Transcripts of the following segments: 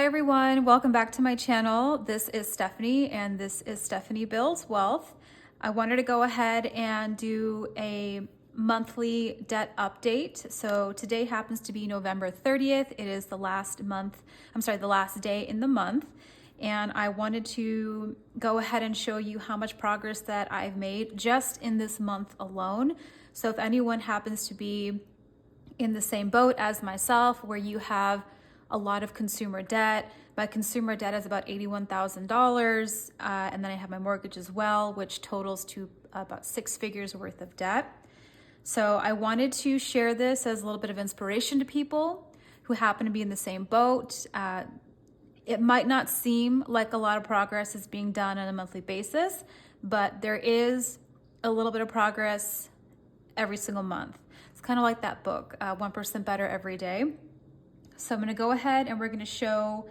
everyone, welcome back to my channel. This is Stephanie and this is Stephanie Builds Wealth. I wanted to go ahead and do a monthly debt update. So today happens to be November 30th. It is the last day in the month. And I wanted to go ahead and show you how much progress that I've made just in this month alone. So if anyone happens to be in the same boat as myself, where you have a lot of consumer debt. My consumer debt is about $81,000. And then I have my mortgage as well, which totals to about 6 figures worth of debt. So I wanted to share this as a little bit of inspiration to people who happen to be in the same boat. It might not seem like a lot of progress is being done on a monthly basis, but there is a little bit of progress every single month. It's kind of like that book, 1% Better Every Day. So I'm going to go ahead and we're going to show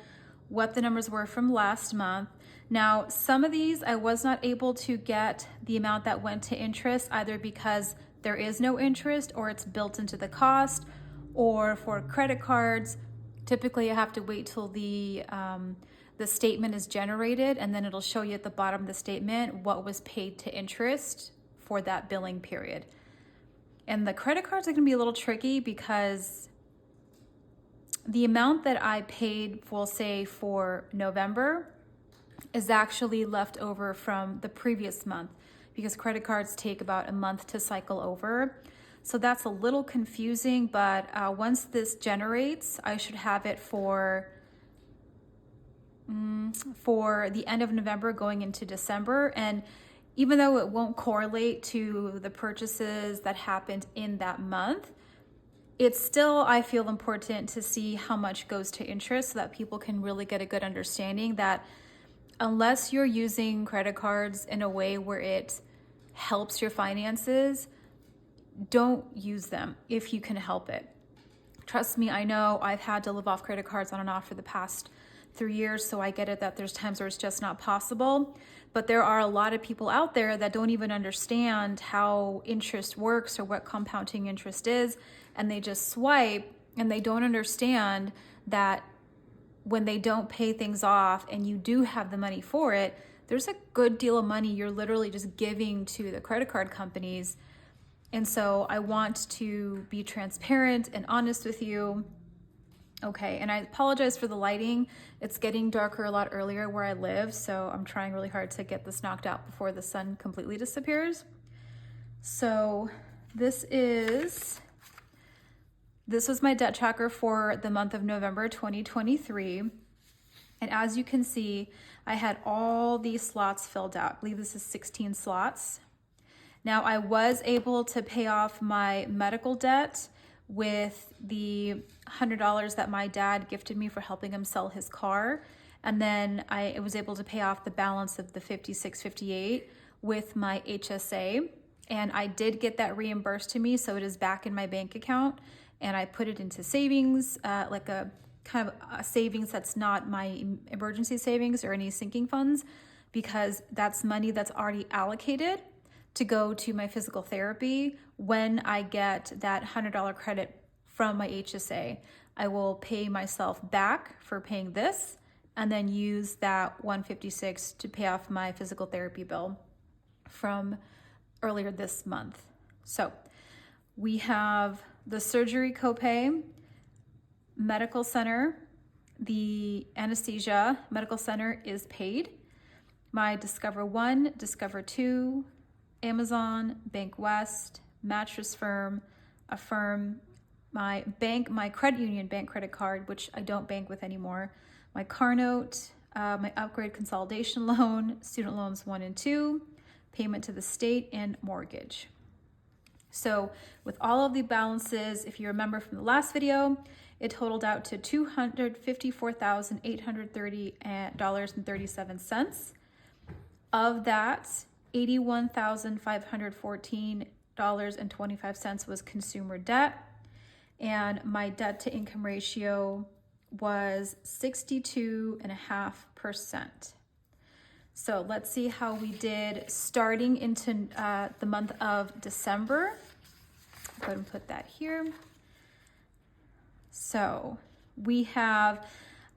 what the numbers were from last month. Now, some of these I was not able to get the amount that went to interest, either because there is no interest or it's built into the cost, or for credit cards, typically I have to wait till the statement is generated, and then it'll show you at the bottom of the statement what was paid to interest for that billing period. And the credit cards are going to be a little tricky because the amount that I paid, we'll say for November, is actually left over from the previous month, because credit cards take about a month to cycle over. So that's a little confusing, but once this generates, I should have it for the end of November going into December. And even though it won't correlate to the purchases that happened in that month, it's still, I feel, important to see how much goes to interest so that people can really get a good understanding that unless you're using credit cards in a way where it helps your finances, don't use them if you can help it. Trust me, I know I've had to live off credit cards on and off for the past 3 years, so I get it that there's times where it's just not possible. But there are a lot of people out there that don't even understand how interest works or what compounding interest is, and they just swipe, and they don't understand that when they don't pay things off and you do have the money for it, there's a good deal of money you're literally just giving to the credit card companies. And so I want to be transparent and honest with you. Okay, and I apologize for the lighting. It's getting darker a lot earlier where I live, so I'm trying really hard to get this knocked out before the sun completely disappears. So this was my debt tracker for the month of November 2023. And as you can see, I had all these slots filled out. I believe this is 16 slots. Now, I was able to pay off my medical debt with the $100 that my dad gifted me for helping him sell his car. And then I was able to pay off the balance of the $56.58 with my HSA. And I did get that reimbursed to me, so it is back in my bank account. And I put it into savings, like a kind of a savings that's not my emergency savings or any sinking funds, because that's money that's already allocated to go to my physical therapy. When I get that $100 credit from my HSA, I will pay myself back for paying this and then use that $156 to pay off my physical therapy bill from earlier this month. So we have the surgery copay, medical center, the anesthesia medical center is paid. My Discover One, Discover Two, Amazon, Bank West, Mattress Firm, Affirm, my credit union bank credit card, which I don't bank with anymore, my car note, my upgrade consolidation loan, student loans 1 and 2, payment to the state, and mortgage. So with all of the balances, if you remember from the last video, it totaled out to $254,830.37. Of that, $81,514.25 was consumer debt, and my debt to income ratio was 62.5%. So let's see how we did starting into the month of December. Go ahead and put that here. So we have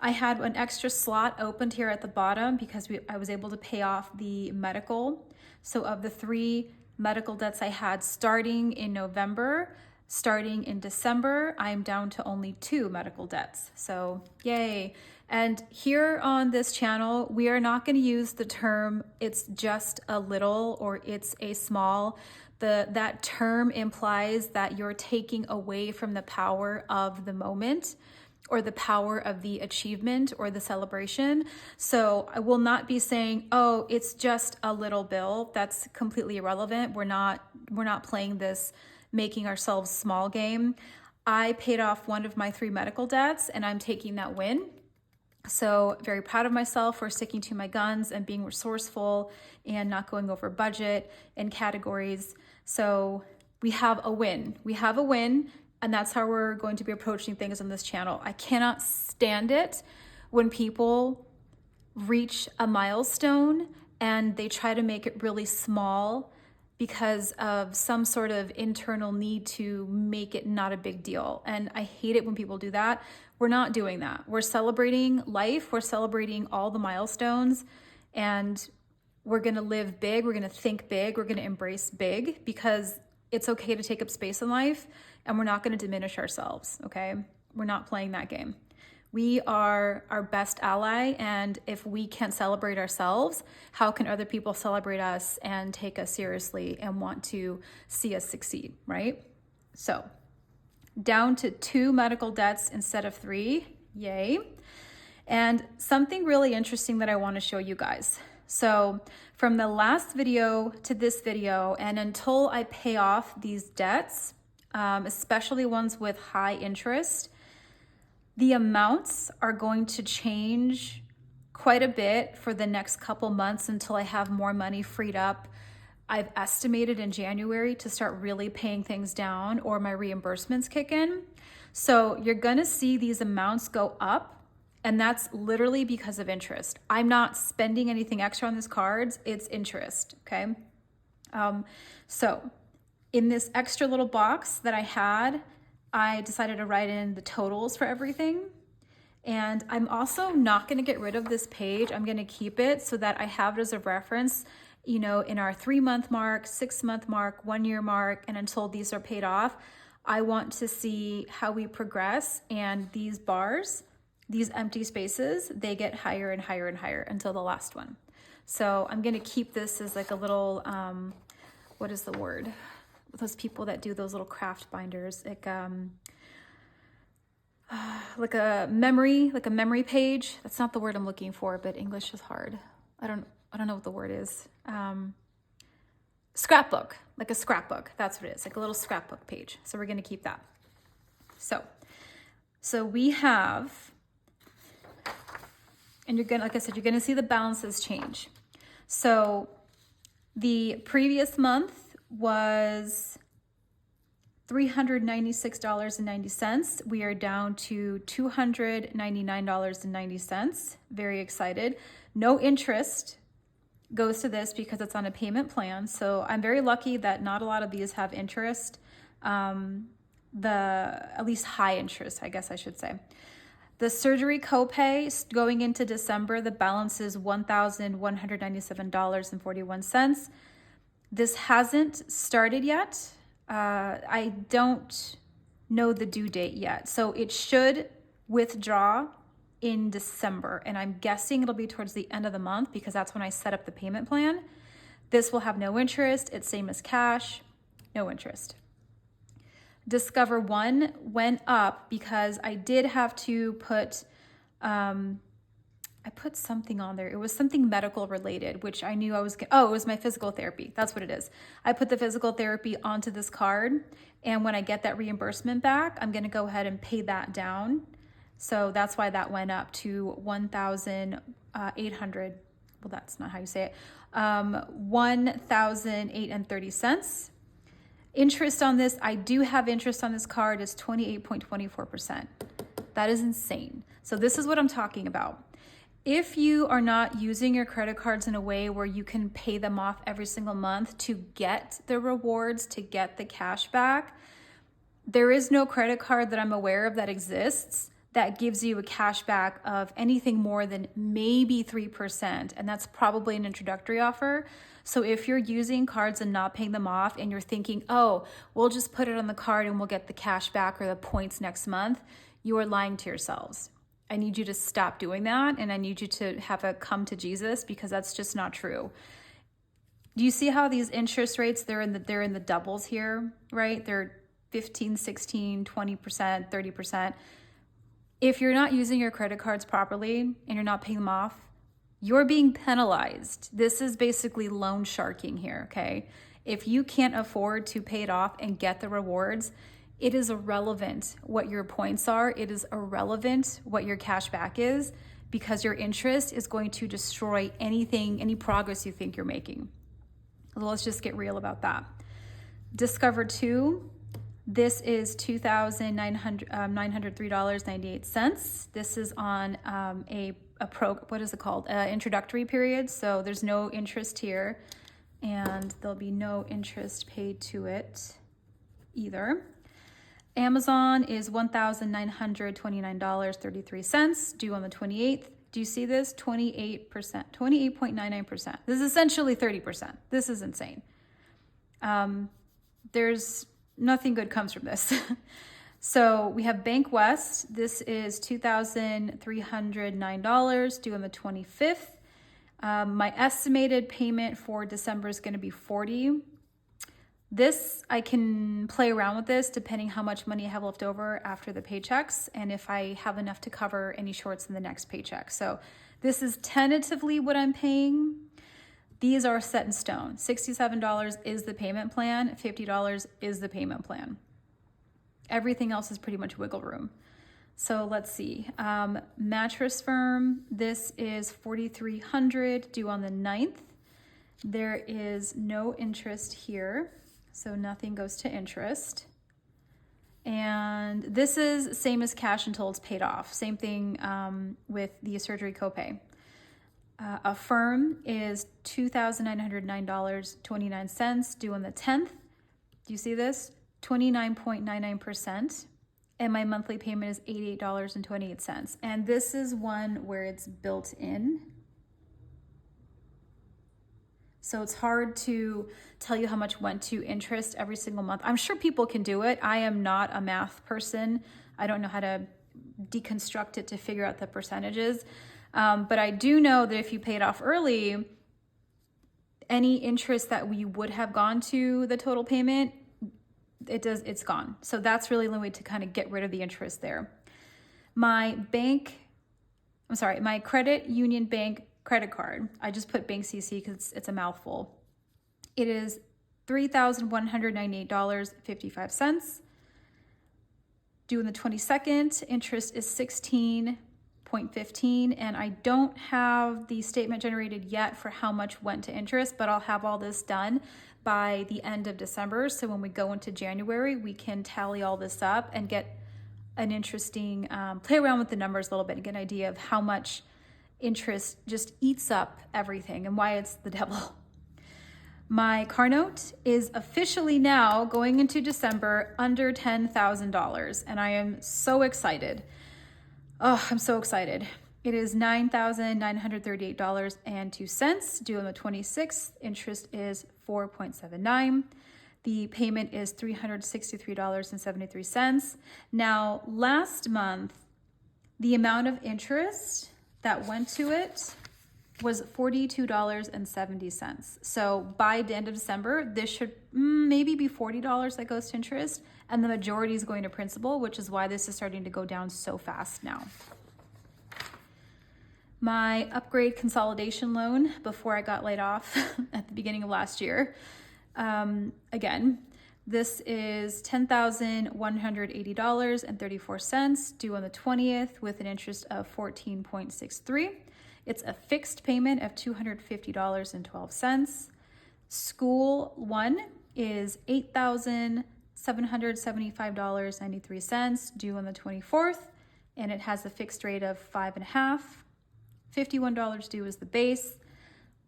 I had an extra slot opened here at the bottom because I was able to pay off the medical. So of the 3 medical debts I had starting in November, starting in December, I'm down to only 2 medical debts. So yay. And here on this channel, we are not going to use the term it's just a little or it's a small. That term implies that you're taking away from the power of the moment or the power of the achievement or the celebration. So I will not be saying, oh, it's just a little bill. That's completely irrelevant. We're not playing this making ourselves small game. I paid off one of my 3 medical debts and I'm taking that win. So very proud of myself for sticking to my guns and being resourceful and not going over budget and categories. So we have a win. We have a win. And that's how we're going to be approaching things on this channel. I cannot stand it when people reach a milestone and they try to make it really small because of some sort of internal need to make it not a big deal. And I hate it when people do that. We're not doing that. We're celebrating life. We're celebrating all the milestones, and we're going to live big. We're going to think big. We're going to embrace big because it's okay to take up space in life, and we're not going to diminish ourselves, okay? We're not playing that game. We are our best ally, and if we can't celebrate ourselves, how can other people celebrate us and take us seriously and want to see us succeed, right? So, down to 2 medical debts instead of 3, yay. And something really interesting that I want to show you guys. So from the last video to this video, and until I pay off these debts, especially ones with high interest, the amounts are going to change quite a bit for the next couple months until I have more money freed up. I've estimated in January to start really paying things down or my reimbursements kick in. So you're gonna see these amounts go up, and that's literally because of interest. I'm not spending anything extra on these cards, it's interest, okay? So in this extra little box that I had, I decided to write in the totals for everything. And I'm also not gonna get rid of this page. I'm gonna keep it so that I have it as a reference, you know, in our 3-month mark, 6-month mark, 1-year mark, and until these are paid off. I want to see how we progress, and these bars, these empty spaces, they get higher and higher and higher until the last one. So I'm gonna keep this as like a little, what is the word? Those people that do those little craft binders, like a memory page. That's not the word I'm looking for, but English is hard. I don't know what the word is. Scrapbook, like a scrapbook. That's what it is, like a little scrapbook page. So we're gonna keep that. So we have, and you're gonna, like I said, you're gonna see the balances change. So the previous month was $396.90. We are down to $299.90. Very excited. No interest goes to this because it's on a payment plan. So I'm very lucky that not a lot of these have interest. At least high interest, I guess I should say. The surgery copay going into December, the balance is $1,197.41. This hasn't started yet. I don't know the due date yet. So it should withdraw in December, and I'm guessing it'll be towards the end of the month because that's when I set up the payment plan. This will have no interest. It's same as cash, no interest. Discover One went up because I did have to put, I put something on there. It was something medical related, which I knew I was, it was my physical therapy. That's what it is. I put the physical therapy onto this card, and when I get that reimbursement back, I'm gonna go ahead and pay that down. So that's why that went up to 1,800. Well, that's not how you say it. 1,008.30 cents. Interest on this, I do have interest on this card, is 28.24%. That is insane. So this is what I'm talking about. If you are not using your credit cards in a way where you can pay them off every single month to get the rewards, to get the cash back, there is no credit card that I'm aware of that exists that gives you a cash back of anything more than maybe 3%. And that's probably an introductory offer. So if you're using cards and not paying them off and you're thinking, oh, we'll just put it on the card and we'll get the cash back or the points next month, you are lying to yourselves. I need you to stop doing that. And I need you to have a come to Jesus, because that's just not true. Do you see how these interest rates, they're in the doubles here, right? They're 15, 16, 20%, 30%. If you're not using your credit cards properly and you're not paying them off, you're being penalized. This is basically loan sharking here, okay? If you can't afford to pay it off and get the rewards, it is irrelevant what your points are. It is irrelevant what your cash back is, because your interest is going to destroy anything, any progress you think you're making. Let's just get real about that. Discover 2. This is $2,903.98. This is on what is it called? Introductory period. So there's no interest here, and there'll be no interest paid to it either. Amazon is $1,929.33, due on the 28th. Do you see this? 28%, 28.99%. This is essentially 30%. This is insane. There's nothing good comes from this. So we have Bank West. This is $2,309, due on the 25th. My estimated payment for December is going to be $40. This, I can play around with this depending how much money I have left over after the paychecks and if I have enough to cover any shorts in the next paycheck. So this is tentatively what I'm paying. These are set in stone. $67 is the payment plan. $50 is the payment plan. Everything else is pretty much wiggle room. So let's see. Mattress Firm, this is $4,300, due on the 9th. There is no interest here, so nothing goes to interest. And this is same as cash until it's paid off. Same thing with the surgery copay. Affirm is $2,909.29, due on the 10th. Do you see this? 29.99%. And my monthly payment is $88.28. And this is one where it's built in. So it's hard to tell you how much went to interest every single month. I'm sure people can do it. I am not a math person. I don't know how to deconstruct it to figure out the percentages. But I do know that if you pay it off early, any interest that we would have gone to the total payment, it's gone. So that's really the way to kind of get rid of the interest there. My Credit Union Bank credit card, I just put Bank CC because it's a mouthful. It is $3,198.55. Due on the 22nd, interest is 16.15, and I don't have the statement generated yet for how much went to interest, but I'll have all this done by the end of December. So when we go into January, we can tally all this up and get an interesting, play around with the numbers a little bit and get an idea of how much interest just eats up everything and why it's the devil. My car note is officially now going into December under $10,000, and I am so excited. Oh, I'm so excited. It is $9,938.02, due on the 26th. Interest is 4.79. The payment is $363.73. Now, last month, the amount of interest that went to it was $42.70. So by the end of December, this should maybe be $40 that goes to interest, and the majority is going to principal, which is why this is starting to go down so fast now. My upgrade consolidation loan before I got laid off at the beginning of last year. Again, this is $10,180.34, due on the 20th with an interest of 14.63. It's a fixed payment of $250.12. School 1 is $8,775.93, due on the 24th, and it has a fixed rate of 5.5. $51 due is the base.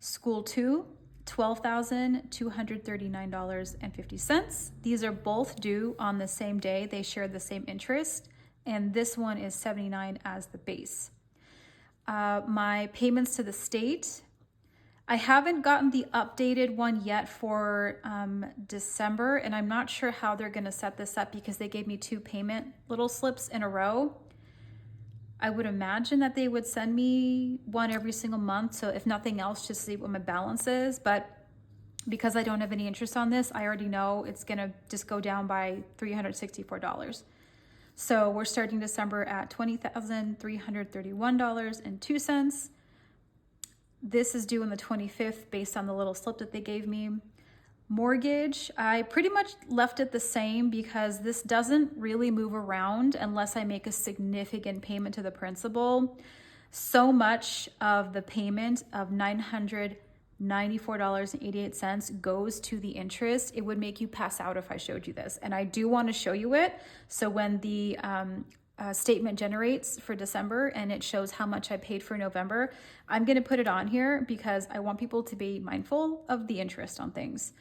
School 2, $12,239.50. These are both due on the same day. They share the same interest. and this one is $79 as the base. My payments to the state, I haven't gotten the updated one yet for December, and I'm not sure how they're going to set this up because they gave me 2 payment little slips in a row. I would imagine that they would send me one every single month, so if nothing else, just see what my balance is. But because I don't have any interest on this, I already know it's going to just go down by $364. So we're starting December at $20,331.02. This is due on the 25th based on the little slip that they gave me. Mortgage, I pretty much left it the same because this doesn't really move around unless I make a significant payment to the principal. So much of the payment of $994.88 goes to the interest. It would make you pass out if I showed you this. And I do want to show you it. So when the statement generates for December and it shows how much I paid for November, I'm going to put it on here because I want people to be mindful of the interest on things.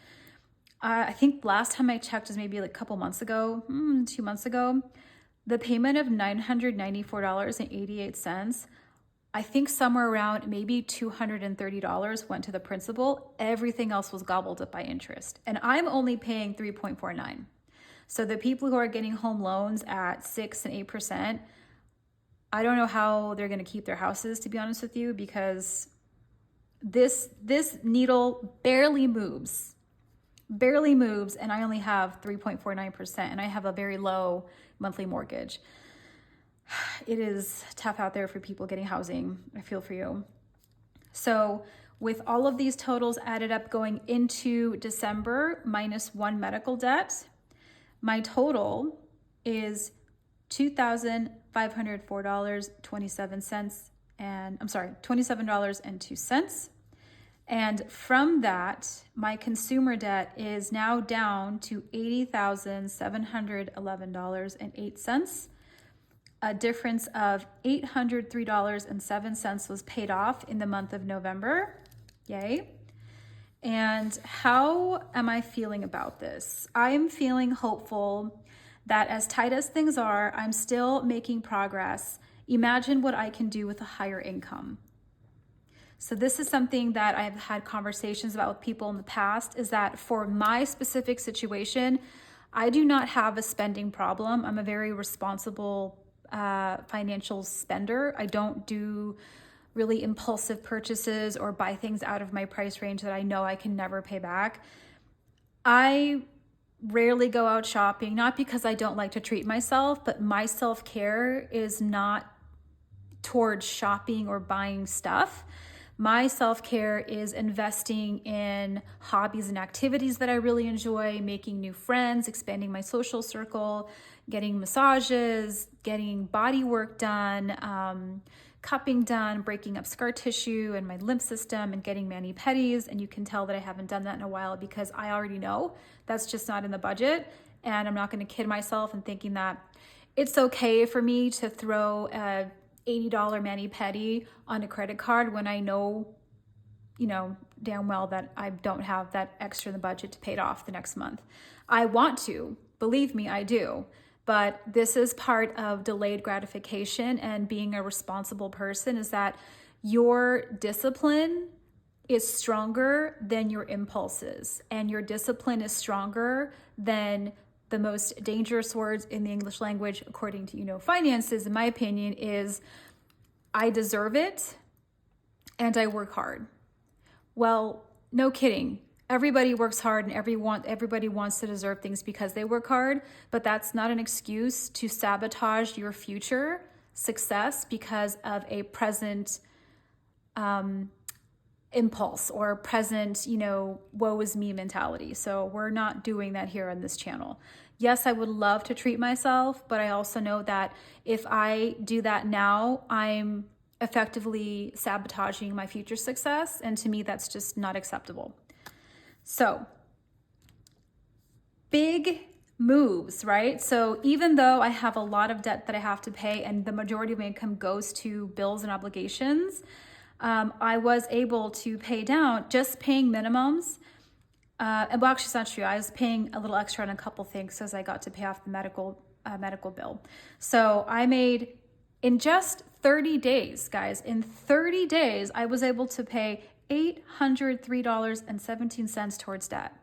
I think last time I checked was maybe like a couple months ago, 2 months ago, the payment of $994.88, I think somewhere around maybe $230 went to the principal. Everything else was gobbled up by interest. And I'm only paying 3.49. So the people who are getting home loans at 6 and 8%, I don't know how they're going to keep their houses, to be honest with you, because this needle barely moves, and I only have 3.49%, and I have a very low monthly mortgage. It is tough out there for people getting housing. I feel for you. So with all of these totals added up going into December minus 1 medical debt, my total is $2,504.27 and $27.02. And from that, my consumer debt is now down to $80,711.08. A difference of $803.07 was paid off in the month of November. Yay. And how am I feeling about this? I am feeling hopeful that as tight as things are, I'm still making progress. Imagine what I can do with a higher income. So this is something that I've had conversations about with people in the past, is that for my specific situation, I do not have a spending problem. I'm a very responsible financial spender. I don't do really impulsive purchases or buy things out of my price range that I know I can never pay back. I rarely go out shopping, not because I don't like to treat myself, but my self-care is not towards shopping or buying stuff. My self-care is investing in hobbies and activities that I really enjoy, making new friends, expanding my social circle, getting massages, getting body work done, cupping done, breaking up scar tissue and my lymph system, and getting mani-pedis. And you can tell that I haven't done that in a while because I already know that's just not in the budget. And I'm not going to kid myself in thinking that it's okay for me to throw a $80 mani-pedi on a credit card when I know, damn well that I don't have that extra in the budget to pay it off the next month. I want to, believe me, I do. But this is part of delayed gratification and being a responsible person, is that your discipline is stronger than your impulses, and your discipline is stronger than the most dangerous words in the English language, according to finances, in my opinion, is I deserve it and I work hard. Well, no kidding. Everybody works hard and everybody wants to deserve things because they work hard, but that's not an excuse to sabotage your future success because of a present impulse or present, woe is me mentality. So we're not doing that here on this channel. Yes, I would love to treat myself, but I also know that if I do that now, I'm effectively sabotaging my future success. And to me, that's just not acceptable. So big moves, right? So even though I have a lot of debt that I have to pay and the majority of my income goes to bills and obligations, I was able to pay down just paying minimums. Well, actually, it's not true. I was paying a little extra on a couple things as I got to pay off the medical medical bill. So I made, in just 30 days, guys, in 30 days, I was able to pay $803.17 towards debt.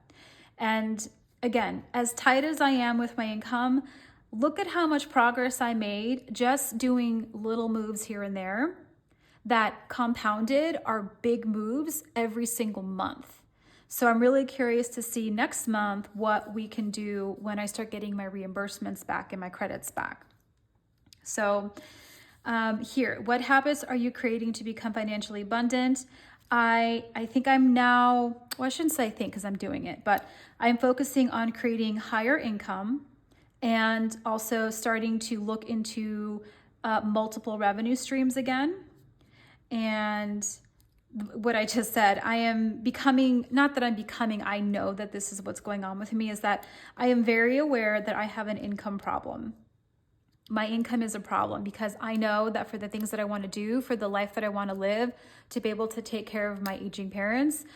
And again, as tight as I am with my income, look at how much progress I made just doing little moves here and there that compounded are big moves every single month. So I'm really curious to see next month what we can do when I start getting my reimbursements back and my credits back. So here, what habits are you creating to become financially abundant? I think I'm now, well, I shouldn't say I think because I'm doing it, but I'm focusing on creating higher income and also starting to look into multiple revenue streams again. And what I just said, I am becoming, not that I'm becoming, I know that this is what's going on with me, is that I am very aware that I have an income problem. My income is a problem because I know that for the things that I want to do, for the life that I want to live, to be able to take care of my aging parents,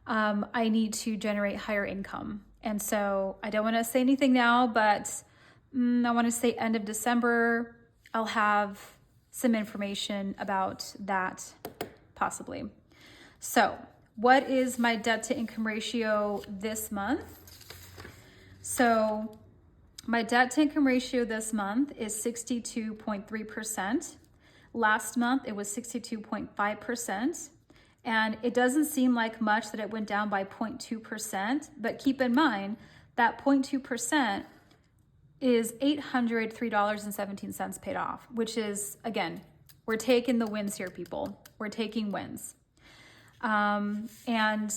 I need to generate higher income. And so I don't want to say anything now, but I want to say end of December, I'll have some information about that possibly. So what is my debt to income ratio this month? So my debt to income ratio this month is 62.3%. Last month it was 62.5%. And it doesn't seem like much that it went down by 0.2%, but keep in mind that 0.2% is $803.17 paid off, which is, again, we're taking the wins here, people. We're taking wins. And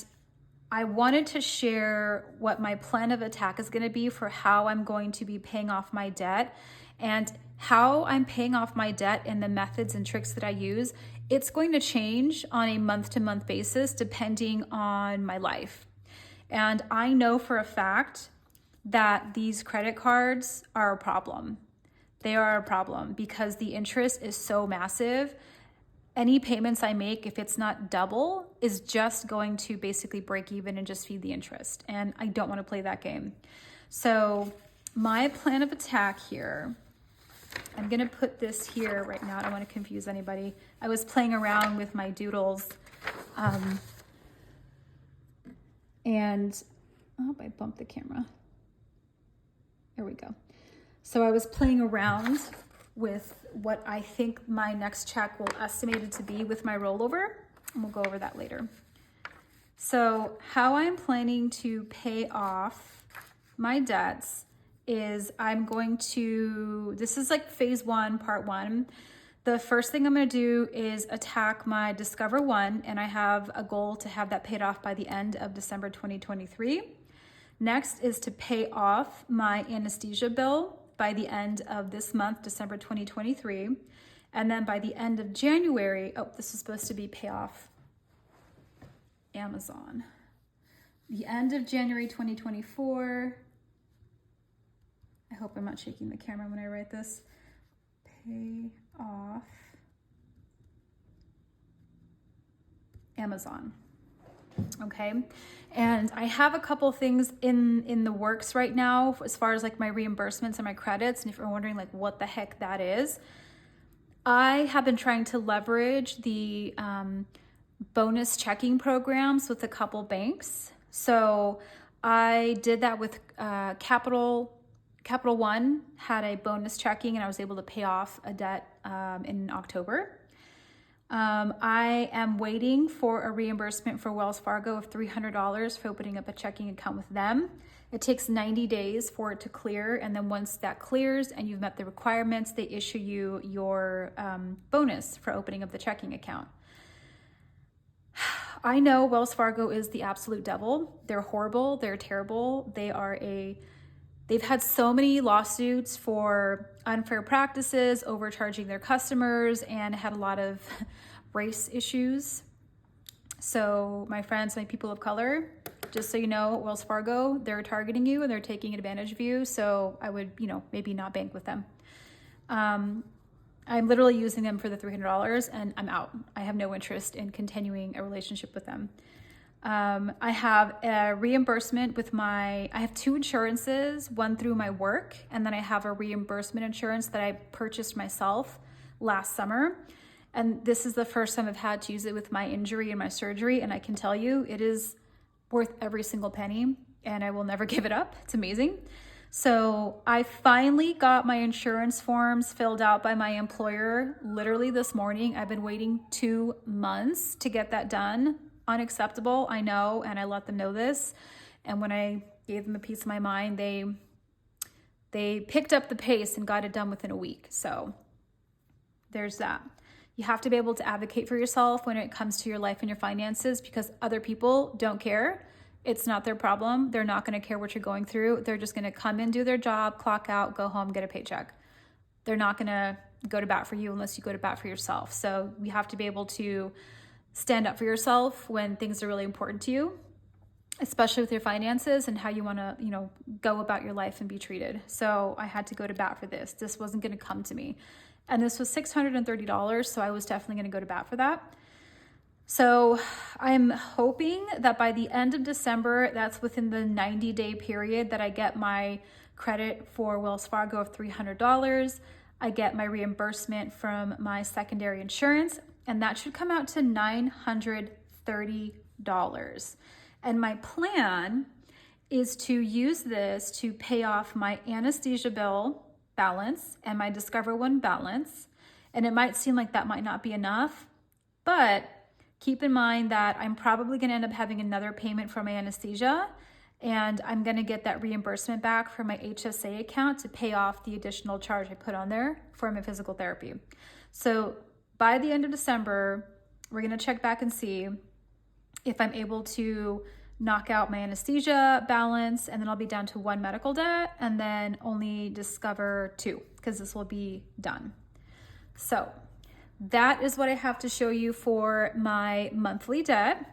I wanted to share what my plan of attack is going to be for how I'm going to be paying off my debt and how I'm paying off my debt and the methods and tricks that I use. It's going to change on a month-to-month basis depending on my life. And I know for a fact that these credit cards are a problem. They are a problem because the interest is so massive. Any payments I make, if it's not double, is just going to basically break even and just feed the interest. And I don't want to play that game. So my plan of attack here, I'm going to put this here right now. I don't want to confuse anybody. I was playing around with my doodles. And oh, I bumped the camera. There we go. So I was playing around with what I think my next check will estimate it to be with my rollover, and we'll go over that later. So how I'm planning to pay off my debts is I'm going to, this is like phase one, part one. The first thing I'm going to do is attack my Discover One, and I have a goal to have that paid off by the end of December 2023. Next is to pay off my anesthesia bill by the end of this month, December 2023. And then by the end of January, oh, this is supposed to be pay off Amazon. The end of January 2024. I hope I'm not shaking the camera when I write this. Pay off Amazon. Okay. And I have a couple things in the works right now as far as like my reimbursements and my credits. And if you're wondering like what the heck that is, I have been trying to leverage the bonus checking programs with a couple banks. So I did that with Capital One had a bonus checking, and I was able to pay off a debt in October. I am waiting for a reimbursement for Wells Fargo of $300 for opening up a checking account with them. It takes 90 days for it to clear, and then once that clears and you've met the requirements, they issue you your bonus for opening up the checking account. I know Wells Fargo is the absolute devil. They're horrible. They're terrible. They've had so many lawsuits for unfair practices, overcharging their customers, and had a lot of race issues. So my friends, my people of color, just so you know, Wells Fargo, they're targeting you and they're taking advantage of you. So I would, maybe not bank with them. I'm literally using them for the $300 and I'm out. I have no interest in continuing a relationship with them. I have a reimbursement with I have two insurances, one through my work, and then I have a reimbursement insurance that I purchased myself last summer. And this is the first time I've had to use it with my injury and my surgery. And I can tell you it is worth every single penny, and I will never give it up. It's amazing. So I finally got my insurance forms filled out by my employer literally this morning. I've been waiting 2 months to get that done. Unacceptable, I know, and I let them know this. And when I gave them a piece of my mind, they picked up the pace and got it done within a week. So there's that. You have to be able to advocate for yourself when it comes to your life and your finances, because other people don't care. It's not their problem. They're not going to care what you're going through. They're just going to come in, do their job, clock out, go home, get a paycheck. They're not going to go to bat for you unless you go to bat for yourself. So you have to be able to stand up for yourself when things are really important to you, especially with your finances and how you want to, go about your life and be treated. So I had to go to bat for this. This wasn't going to come to me. And this was $630, so I was definitely going to go to bat for that. So I'm hoping that by the end of December, that's within the 90-day period, that I get my credit for Wells Fargo of $300. I get my reimbursement from my secondary insurance, and that should come out to $930. And my plan is to use this to pay off my anesthesia bill balance and my Discover One balance. And it might seem like that might not be enough, but keep in mind that I'm probably going to end up having another payment for my anesthesia, and I'm going to get that reimbursement back from my HSA account to pay off the additional charge I put on there for my physical therapy. So by the end of December, we're going to check back and see if I'm able to knock out my anesthesia balance, and then I'll be down to one medical debt and then only Discover 2, because this will be done. So that is what I have to show you for my monthly debt.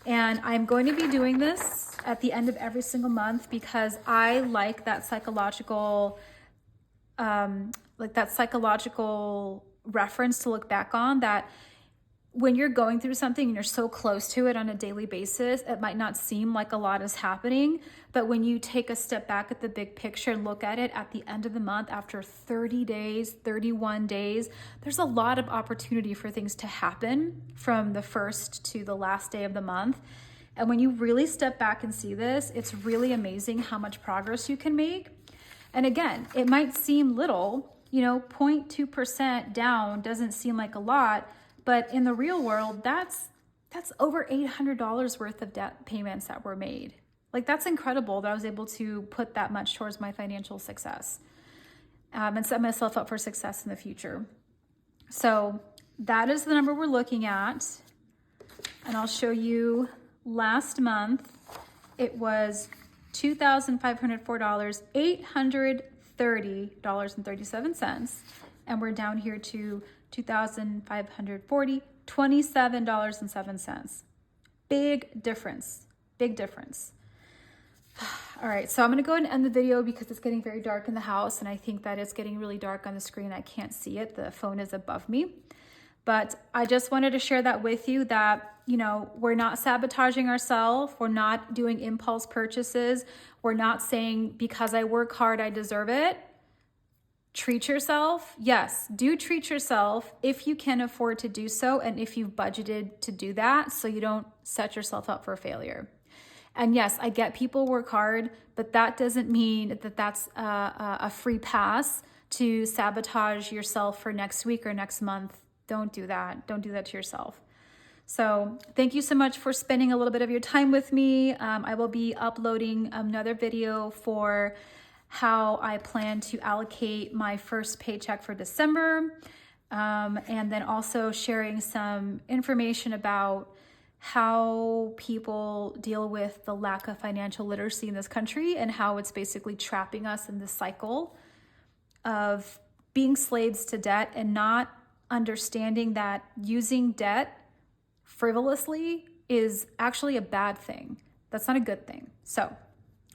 And I'm going to be doing this at the end of every single month because I like that psychological reference to look back on, that when you're going through something and you're so close to it on a daily basis, it might not seem like a lot is happening. But when you take a step back at the big picture and look at it at the end of the month, after 30 days, 31 days, there's a lot of opportunity for things to happen from the first to the last day of the month. And when you really step back and see this, it's really amazing how much progress you can make. And again, it might seem little, 0.2% down doesn't seem like a lot, but in the real world, that's over $800 worth of debt payments that were made. Like, that's incredible that I was able to put that much towards my financial success and set myself up for success in the future. So that is the number we're looking at. And I'll show you last month, it was $2,504, $830.37. And we're down here to $2,540, $27.07. Big difference, big difference. All right, so I'm gonna go ahead and end the video because it's getting very dark in the house, and I think that it's getting really dark on the screen. I can't see it, the phone is above me. But I just wanted to share that with you, that, we're not sabotaging ourselves. We're not doing impulse purchases. We're not saying because I work hard, I deserve it. Treat yourself. Yes, do treat yourself if you can afford to do so, and if you've budgeted to do that, so you don't set yourself up for failure. And yes, I get people work hard, but that doesn't mean that that's a free pass to sabotage yourself for next week or next month. Don't do that. Don't do that to yourself. So thank you so much for spending a little bit of your time with me. I will be uploading another video for how I plan to allocate my first paycheck for December, and then also sharing some information about how people deal with the lack of financial literacy in this country and how it's basically trapping us in this cycle of being slaves to debt and not understanding that using debt frivolously is actually a bad thing. That's not a good thing. So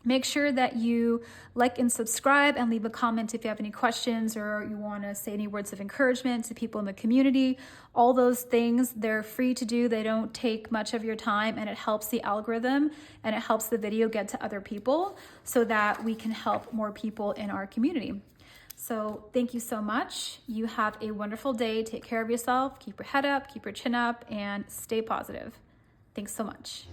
Make sure that you like and subscribe and leave a comment if you have any questions or you want to say any words of encouragement to people in the community. All those things, they're free to do. They don't take much of your time, and it helps the algorithm and it helps the video get to other people so that we can help more people in our community. So thank you so much. You have a wonderful day. Take care of yourself. Keep your head up, keep your chin up, and stay positive. Thanks so much.